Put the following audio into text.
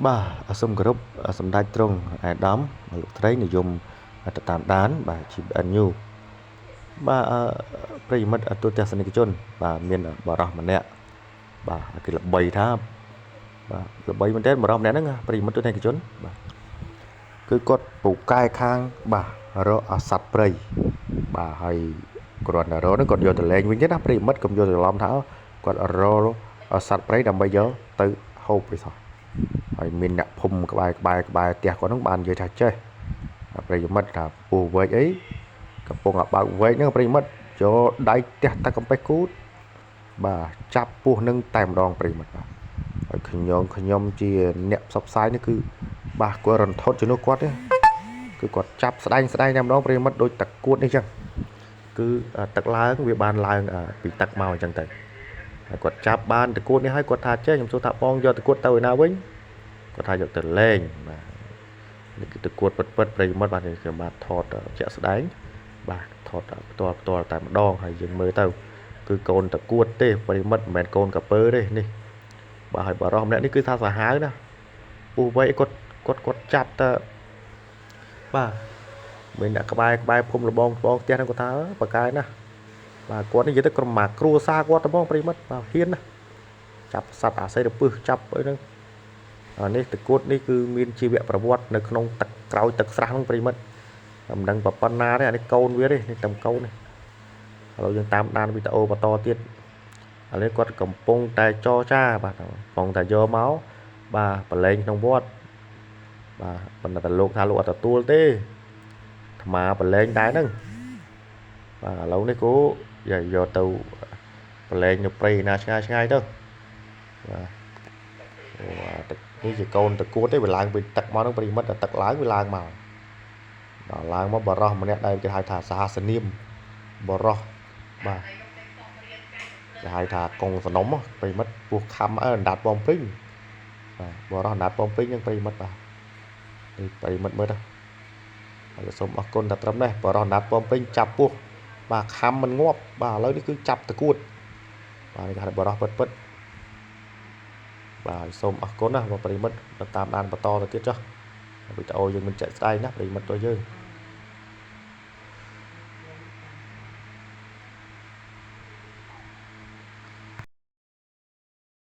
បាទសូមគោរពសម្ដេចទ្រង់អាដាមលោកត្រីនិយមតាមដានបាទ GBNU បាទប្រិយមិត្តទូទស្សនិកជនបាទមានបរិសម្នាក់បាទគេល្បីថាបាទល្បីមែនទែនបរិសម្នាក់ហ្នឹងប្រិយមិត្តទូទស្សនិកជនបាទគឺគាត់ពូកែខាងបាទរកសត្វព្រៃបាទហើយគ្រាន់តែរកហ្នឹងគាត់យកទៅលេងវិញទេណាប្រិយមិត្តកុំយកច្រឡំថាគាត់រកសត្វព្រៃដើម្បីយកទៅហូបទេសោះហើយមានអ្នកភូមិក្បែរផ្ទះគាត់ហ្នឹងបាននិយាយថាចេះប្រិយមិត្តថាពស់វែកអីកំពុងបើកវែកហ្នឹងប្រិយមិត្តចូលដៃផ្ទះតាកំពេចគូតបាទចាប់ពស់នឹងតែម្ដងប្រិយមិត្តបាទហើយខ្ញុំជាអ្នកផ្សព្វផ្សាយនេះគឺបាទគាត់រន្ធត់ជំនួសគាត់ទេគឺគាត់ចាប់ស្ដែងតែម្ដងប្រិយមិត្តដូចតកួតនេះចឹងគឺទឹកឡើងវាបានឡើងពីទឹកមកអញ្ចឹងទៅហើយគាត់ចាប់បានតកួតនេះហើយគាត់ថាចេះខ្ញុំសួរថាបងយកតកួតទៅឯណាវិញគាត់ថាយកទៅលេងបាទនេះគឺតកួតពិតប្រិយមិត្តបាទខ្ញុំបាទថតជាក់ស្ដែងបាទថតផ្ទាល់តែម្ដងហើយយើងមើលទៅគឺកូនតកួតទេប្រិយមិត្តមិនមែនកូនកាពើទេនេះបាទហើយបរិសម្នាក់នេះគឺថាសាហាវណាពស់វែកគាត់ចាប់តបាទមានអ្នកក្បែរភូមិលបងផ្ទះហ្នឹងគាត់ថាបកាយណាបាទគាត់និយាយទៅក្រុមមកគ្រួសារគាត់តែហ្មងប្រិយមិត្តបាទហ៊ានណាចាប់សត្វអាស័យរពឹសចាប់អីហ្នឹងនេះតកួតនេះគឺមានជីវប្រវត្តិនៅក្នុងទឹកក្រោយទឹកស្រះហ្នឹងប្រិមិត្តមិនដឹងប៉ុណ្ណាទេអានេះកូនវាទេនេះតែកូននេះឥឡូវយើងតាមដានវីដេអូបន្តទៀតឥឡូវគាត់កំពុងតែចរចាបាទកំពុងតែយកមកបាទប្រឡែងក្នុងវត្តបាទប៉ុន្តែលោកថាលោកអត់ទទួលទេអាត្មាប្រឡែងដែរហ្នឹងបាទឥឡូវនេះគូយកទៅប្រឡែងនៅព្រៃណាឆ្ងាយទៅបាទនេះជាកូនតកួតទេវាឡើងពីទឹកមកហ្នឹងប្រិមិត្តតែទឹកឡើងវាឡើងមកដល់ឡើងមកបរោះម្នាក់ដែលគេហៅថាសាសនាមបរោះបាទគេហៅថាកុងសនំប្រិមិត្តពោះខំអណ្ដាតបំពេញបាទបរោះអណ្ដាតបំពេញហ្នឹងប្រិមិត្តបាទនេះប្រិមិត្តមើលទៅហើយសូមអរគុណតែត្រឹមនេះបរោះអណ្ដាតបំពេញចាប់ពោះបាទខំមិនងាប់បាទឥឡូវនេះគឺចាប់តកួតបាទគេហៅបរោះពិតបាទសូមអរគុណណាបងប្រិមិត្តតាមដានបន្តទៅទៀតចុះវីដេអូយើងមិនចាក់ស្ដាយណាប្រិមិត្តរបស់យើង